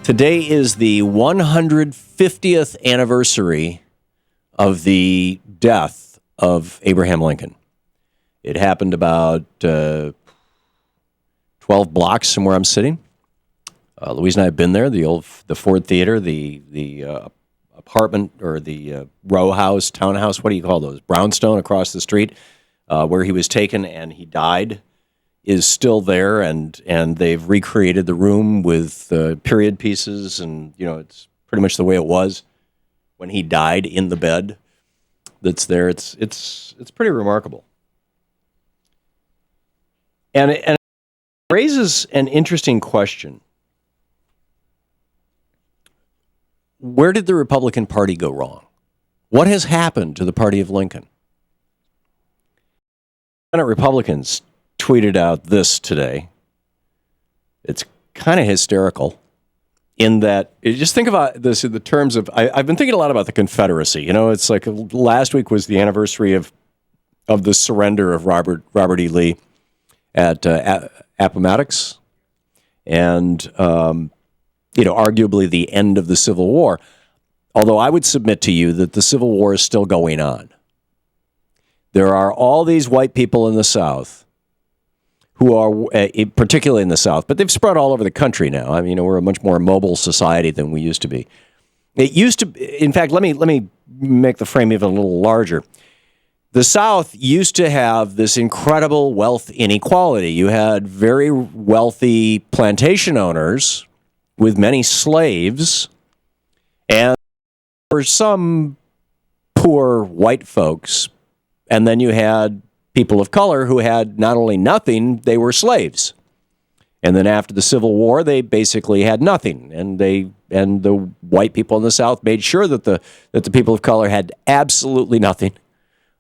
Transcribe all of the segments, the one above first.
Today is the 150th anniversary of the death of Abraham Lincoln. It happened about 12 blocks from where I'm sitting. Louise and I have been there. The Ford Theater, the apartment or the row house, townhouse. What do you call those? Brownstone across the street, where he was taken and he died, is still there, and they've recreated the room with period pieces, and it's pretty much the way it was when he died in the bed. That's there. It's pretty remarkable, and it raises an interesting question. Where did the Republican Party go wrong? What has happened to the party of Lincoln? Senate Republicans tweeted out this today. It's kind of hysterical in that, just think about this in the terms of, I've been thinking a lot about the Confederacy. It's like last week was the anniversary of the surrender of Robert E. Lee at Appomattox, and arguably the end of the Civil War. Although I would submit to you that the Civil War is still going on. There are all these white people in the South who are, particularly in the South, but they've spread all over the country now. I mean, we're a much more mobile society than we used to be. It used to, in fact, let me make the frame even a little larger. The South used to have this incredible wealth inequality. You had very wealthy plantation owners with many slaves, and there were some poor white folks, and then you had people of color who had not only nothing, they were slaves. And then after the Civil War, they basically had nothing, and the white people in the South made sure that the people of color had absolutely nothing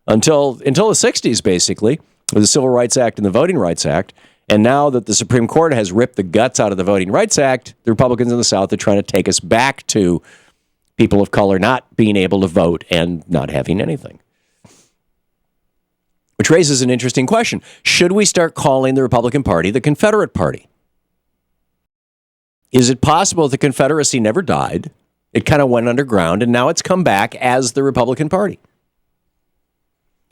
until the 60s, basically, with the Civil Rights Act and the Voting Rights Act. And now that the Supreme Court has ripped the guts out of the Voting Rights Act, the Republicans in the South are trying to take us back to people of color not being able to vote and not having anything. Which raises an interesting question. Should we start calling the Republican Party the Confederate Party? Is it possible that the Confederacy never died? It kind of went underground, and now it's come back as the Republican Party.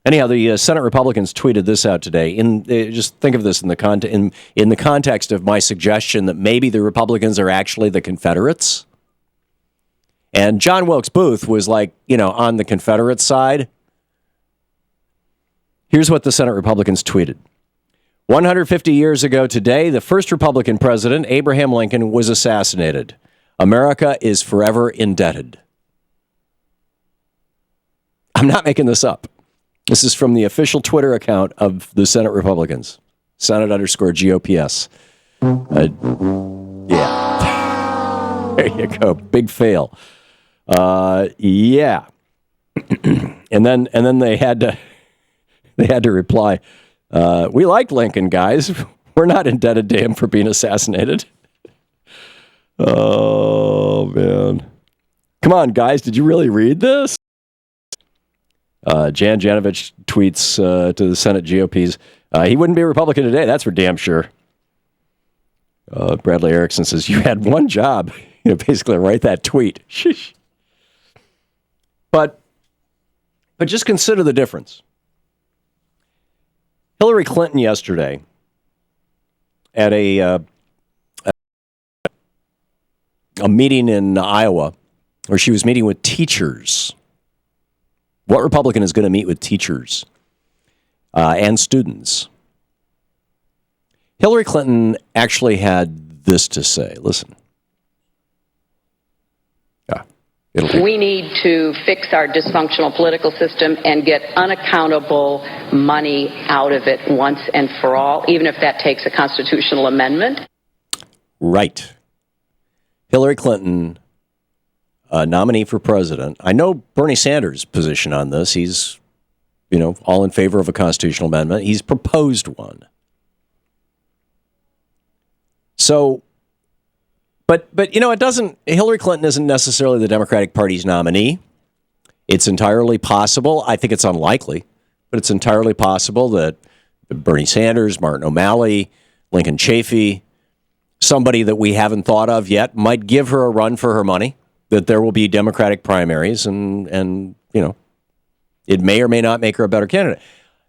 Anyhow, the Senate Republicans tweeted this out today. Just think of this in the context of my suggestion that maybe the Republicans are actually the Confederates. And John Wilkes Booth was like, on the Confederate side. Here's what the Senate Republicans tweeted. 150 years ago today, the first Republican president, Abraham Lincoln, was assassinated. America is forever indebted. I'm not making this up. This is from the official Twitter account of the Senate Republicans. Senate_GOPS. Yeah. There you go. Big fail. Yeah. and then they had to reply, we like Lincoln, guys. We're not indebted to him for being assassinated. Oh, man. Come on, guys. Did you really read this? Jan Janovich tweets to the Senate GOPs, he wouldn't be a Republican today, that's for damn sure. Bradley Erickson says, you had one job, basically write that tweet. Sheesh. But just consider the difference. Hillary Clinton yesterday at a meeting in Iowa where she was meeting with teachers. What Republican is going to meet with teachers and students? Hillary Clinton actually had this to say. Listen. We need to fix our dysfunctional political system and get unaccountable money out of it once and for all, even if that takes a constitutional amendment. Right. Hillary Clinton, nominee for president. I know Bernie Sanders' position on this. He's, all in favor of a constitutional amendment. He's proposed one. So, but it doesn't, Hillary Clinton isn't necessarily the Democratic Party's nominee. It's entirely possible. I think it's unlikely, but it's entirely possible that Bernie Sanders, Martin O'Malley, Lincoln Chafee, somebody that we haven't thought of yet might give her a run for her money, that there will be Democratic primaries, and it may or may not make her a better candidate.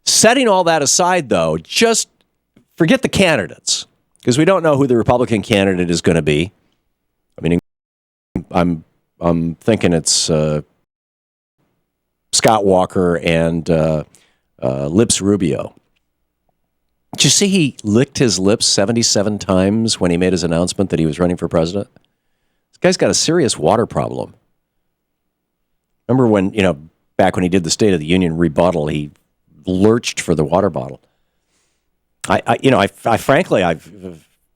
Setting all that aside, though, just forget the candidates, because we don't know who the Republican candidate is going to be. I mean, I'm thinking it's Scott Walker and Lips Rubio. Did you see he licked his lips 77 times when he made his announcement that he was running for president? This guy's got a serious water problem. Remember when, back when he did the State of the Union rebuttal, he lurched for the water bottle. I frankly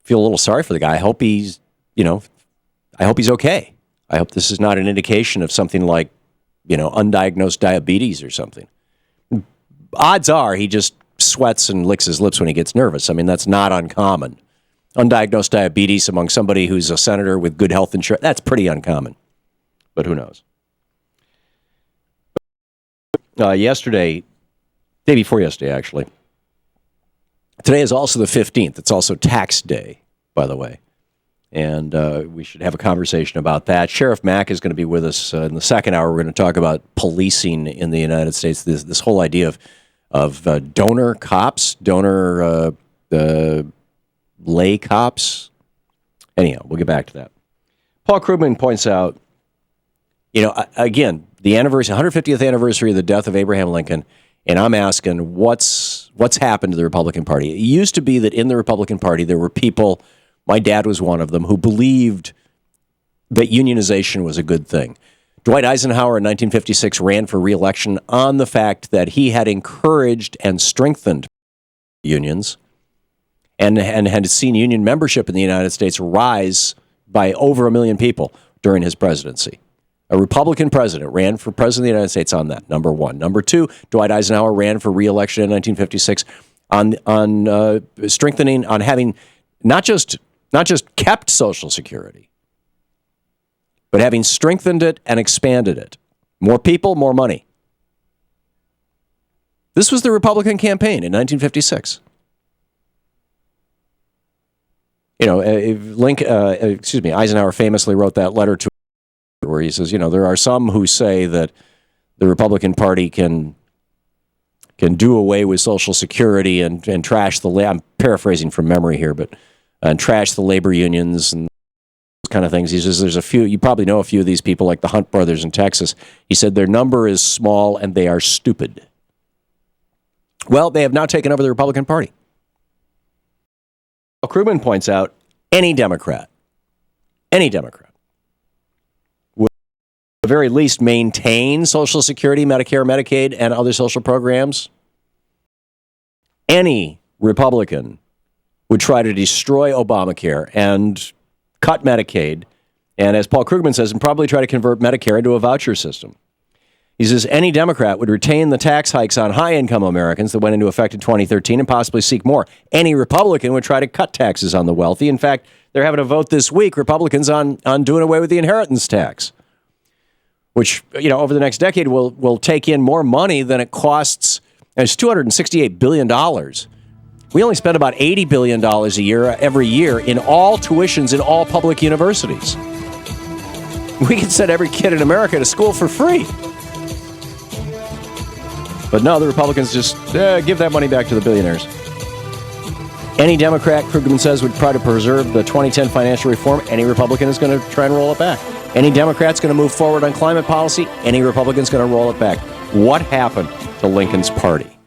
feel a little sorry for the guy. I hope he's okay. I hope this is not an indication of something like, undiagnosed diabetes or something. Odds are he just sweats and licks his lips when he gets nervous. I mean, that's not uncommon. Undiagnosed diabetes among somebody who's a senator with good health insurance, that's pretty uncommon. But who knows? Day before yesterday, actually. Today is also the 15th. It's also tax day, by the way. And we should have a conversation about that. Sheriff Mack is going to be with us in the second hour. We're going to talk about policing in the United States. This whole idea of donor cops, lay cops. Anyhow, we'll get back to that. Paul Krugman points out, again, the 150th anniversary of the death of Abraham Lincoln, and I'm asking what's happened to the Republican Party. It used to be that in the Republican Party there were people, my dad was one of them, who believed that unionization was a good thing. Dwight Eisenhower in 1956 ran for re-election on the fact that he had encouraged and strengthened unions and had seen union membership in the United States rise by over 1 million people during his presidency. A Republican president ran for president of the United States on that, number one. Number two, Dwight Eisenhower ran for re-election in 1956 on strengthening, on having not just kept Social Security, but having strengthened it and expanded it. More people, more money. This was the Republican campaign in 1956. Eisenhower famously wrote that letter to where he says, there are some who say that the Republican Party can do away with Social Security and trash I'm paraphrasing from memory here, but and trash the labor unions and those kind of things. He says there's a few, you probably know a few of these people like the Hunt brothers in Texas. He said their number is small and they are stupid. Well, they have now taken over the Republican Party. Krugman points out any Democrat would at the very least maintain Social Security, Medicare, Medicaid, and other social programs. Any Republican would try to destroy Obamacare and cut Medicaid, and as Paul Krugman says, and probably try to convert Medicare into a voucher system. He says any Democrat would retain the tax hikes on high-income Americans that went into effect in 2013 and possibly seek more. Any Republican would try to cut taxes on the wealthy. In fact, they're having a vote this week, Republicans, on doing away with the inheritance tax, which, over the next decade will take in more money than it costs. It's $268 billion. We only spend about $80 billion a year every year in all tuitions in all public universities. We can send every kid in America to school for free. But no, the Republicans just give that money back to the billionaires. Any Democrat, Krugman says, would try to preserve the 2010 financial reform. Any Republican is going to try and roll it back. Any Democrat's going to move forward on climate policy. Any Republican's going to roll it back. What happened to Lincoln's party?